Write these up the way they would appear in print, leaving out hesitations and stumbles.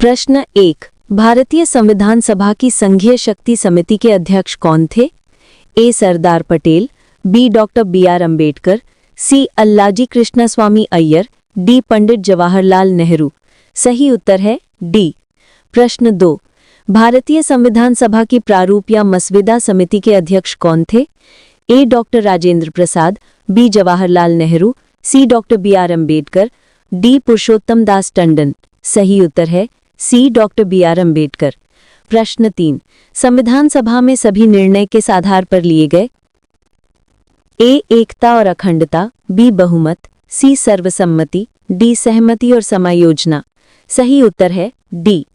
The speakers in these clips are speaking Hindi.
प्रश्न 1। भारतीय संविधान सभा की संघीय शक्ति समिति के अध्यक्ष कौन थे? A. Sardar Patel, B. Doctor B R. Ambedkar, C. Alladi Krishnaswami Ayyar, D. Pandit Jawaharlal Nehru. सही उत्तर है डी। प्रश्न 2। भारतीय संविधान सभा की प्रारूप या मसविदा समिति के अध्यक्ष कौन थे? A. Doctor Rajendra Prasad, B. Jawaharlal Nehru, C. Doctor B R. Ambedkar, D. Purushottam Das Tandon. सही उत्तर है सी. डॉक्टर बी.आर. अम्बेडकर। प्रश्न 3। संविधान सभा में सभी निर्णय किस आधार पर लिए गए? ए. एकता और अखंडता, बी. बहुमत, सी. सर्वसम्मति, डी. सहमति और समायोजना। सही उत्तर है डी।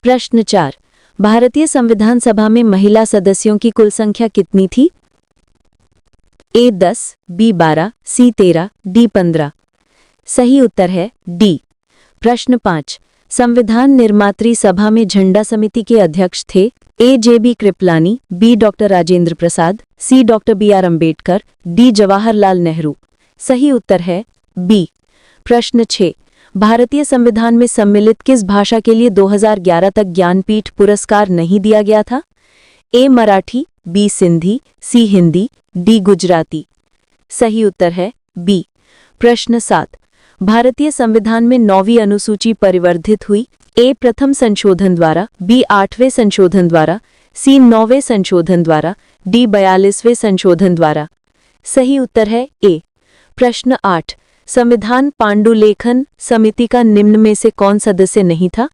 प्रश्न 4। भारतीय संविधान सभा में महिला सदस्यों की कुल संख्या कितनी थी? ए. 10, बी. 12, सी. 13, डी. 15। सही उत्तर है डी। प्रश्न 5। संविधान निर्मात्री सभा में झंडा समिति के अध्यक्ष थे? A. J B. Kripalani, B. Doctor Rajendra Prasad, C. Doctor B R. Ambedkar, D. Jawaharlal Nehru. सही उत्तर है बी। प्रश्न 6। भारतीय संविधान में सम्मिलित किस भाषा के लिए 2011 तक ज्ञानपीठ पुरस्कार नहीं दिया गया था? ए. मराठी, बी. सिंधी, सी. हिंदी, डी. गुजराती। सही उत्तर है बी। प्रश्न 7। भारतीय संविधान में 9वीं अनुसूची परिवर्धित हुई? ए. प्रथम संशोधन द्वारा, बी. 8वें संशोधन द्वारा, सी. 9वें संशोधन द्वारा, डी. 42वें संशोधन द्वारा। सही उत्तर है ए। प्रश्न 8। संविधान पांडुलेखन समिति का निम्न में से कौन सदस्य नहीं था?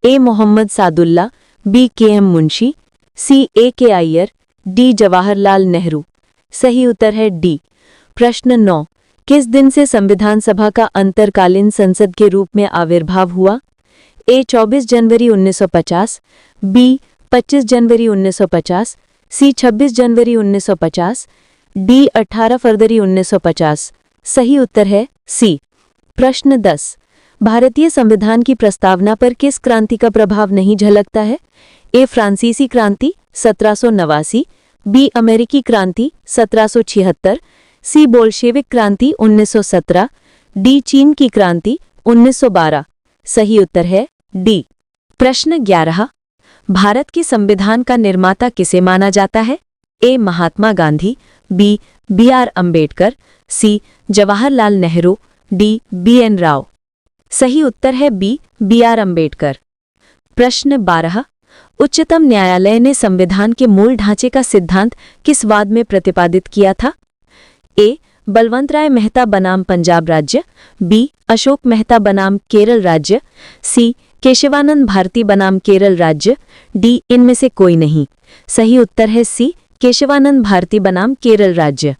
ए. मोहम्मद सादुल्ला, बी. के.एम. मुंशी, सी. ए.के. अय्यर, डी. जवाहरलाल नेहरू। सही उत्तर है डी। प्रश्न 9। किस दिन से संविधान सभा का अंतरकालीन संसद के रूप में आविर्भाव हुआ? ए. 24 जनवरी 1950, बी. 25 जनवरी 1950, सी. 26 जनवरी 1950, डी. 18 फरवरी 1950। सही उत्तर है सी। प्रश्न 10। भारतीय संविधान की प्रस्तावना पर किस क्रांति का प्रभाव नहीं झलकता है? ए. फ्रांसीसी क्रांति 1789, बी. अमेरिकी क्रांति 1776, सी. बोल्शेविक क्रांति 1917, डी. चीन की क्रांति 1912। सही उत्तर है डी। प्रश्न 11। भारत के संविधान का निर्माता किसे माना जाता है? ए. महात्मा गांधी, बी. बी.आर. अम्बेडकर, सी. जवाहरलाल नेहरू, डी. बी.एन. राव। सही उत्तर है बी. बी.आर. अम्बेडकर। प्रश्न 12। उच्चतम न्यायालय ने संविधान के मूल ढांचे का सिद्धांत किस वाद में प्रतिपादित किया था? ए. बलवंत राय मेहता बनाम पंजाब राज्य, बी. अशोक मेहता बनाम केरल राज्य, सी. केशवानंद भारती बनाम केरल राज्य, डी. इनमें से कोई नहीं। सही उत्तर है सी. केशवानंद भारती बनाम केरल राज्य।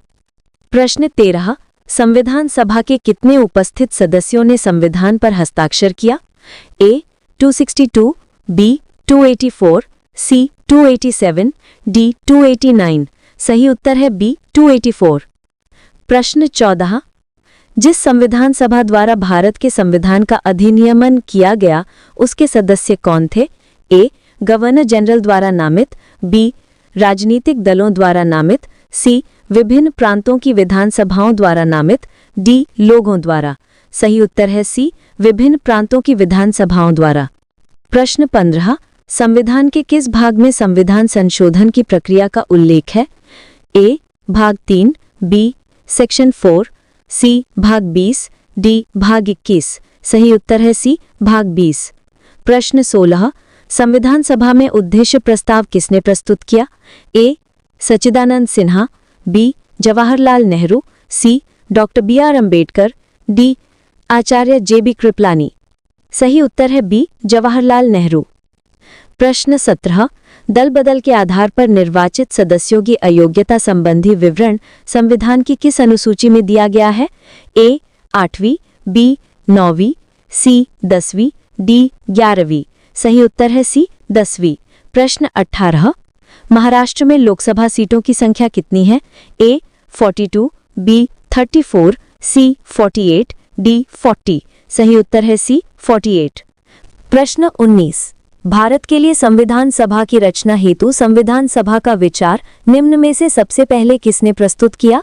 प्रश्न 13। संविधान सभा के कितने उपस्थित सदस्यों ने संविधान पर हस्ताक्षर किया? ए. 262, बी. 284, सी. 287, डी. 289। सही उत्तर है बी. 284। प्रश्न 14। जिस संविधान सभा द्वारा भारत के संविधान का अधिनियमन किया गया उसके सदस्य कौन थे? ए. गवर्नर जनरल द्वारा नामित, बी. राजनीतिक दलों द्वारा नामित, सी. विभिन्न प्रांतों की विधानसभाओं द्वारा नामित, डी. लोगों द्वारा। सही उत्तर है सी. विभिन्न प्रांतों की विधानसभाओं द्वारा। प्रश्न 15। संविधान के किस भाग में संविधान संशोधन की प्रक्रिया का उल्लेख है? ए. भाग 3, बी. सेक्शन 4, सी. भाग 20, डी. भाग 21। सही उत्तर है सी. भाग 20। प्रश्न 16। संविधान सभा में उद्देश्य प्रस्ताव किसने प्रस्तुत किया? A. Sachchidanand Sinha, B. Jawaharlal Nehru, C. Doctor B R. Ambedkar, D. Acharya J B. Kripalani. सही उत्तर है बी. जवाहरलाल नेहरू। प्रश्न 17। दल बदल के आधार पर निर्वाचित सदस्यों की अयोग्यता संबंधी विवरण संविधान की किस अनुसूची में दिया गया है? ए. 8वीं, बी. 9वीं, सी. 10वीं, डी. 11वीं। सही उत्तर है सी. 10वीं। प्रश्न 18। महाराष्ट्र में लोकसभा सीटों की संख्या कितनी है? ए. 42, बी. 34, सी. 48, डी. 40। सही उत्तर है सी. 48। प्रश्न 19। भारत के लिए संविधान सभा की रचना हेतु संविधान सभा का विचार निम्न में से सबसे पहले किसने प्रस्तुत किया?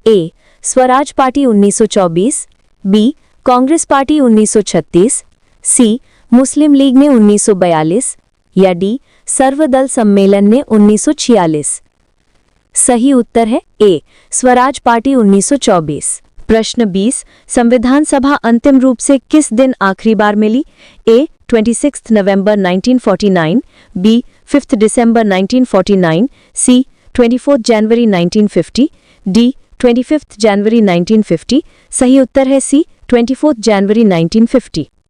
A. Swaraj party 1924, B. Congress party 1936, C. Muslim League ने 1942 या डी सर्वदल सम्मेलन ने 1946। सही उत्तर है ए स्वराज पार्टी 1924। प्रश्न 20 संविधान सभा अंतिम रूप से किस दिन आखिरी बार मिली? ए 26 नवंबर 1949, बी 5 दिसंबर 1949, सी 24 जनवरी 1950, डी 25 जनवरी 1950। सही उत्तर है सी 24 जनवरी 1950।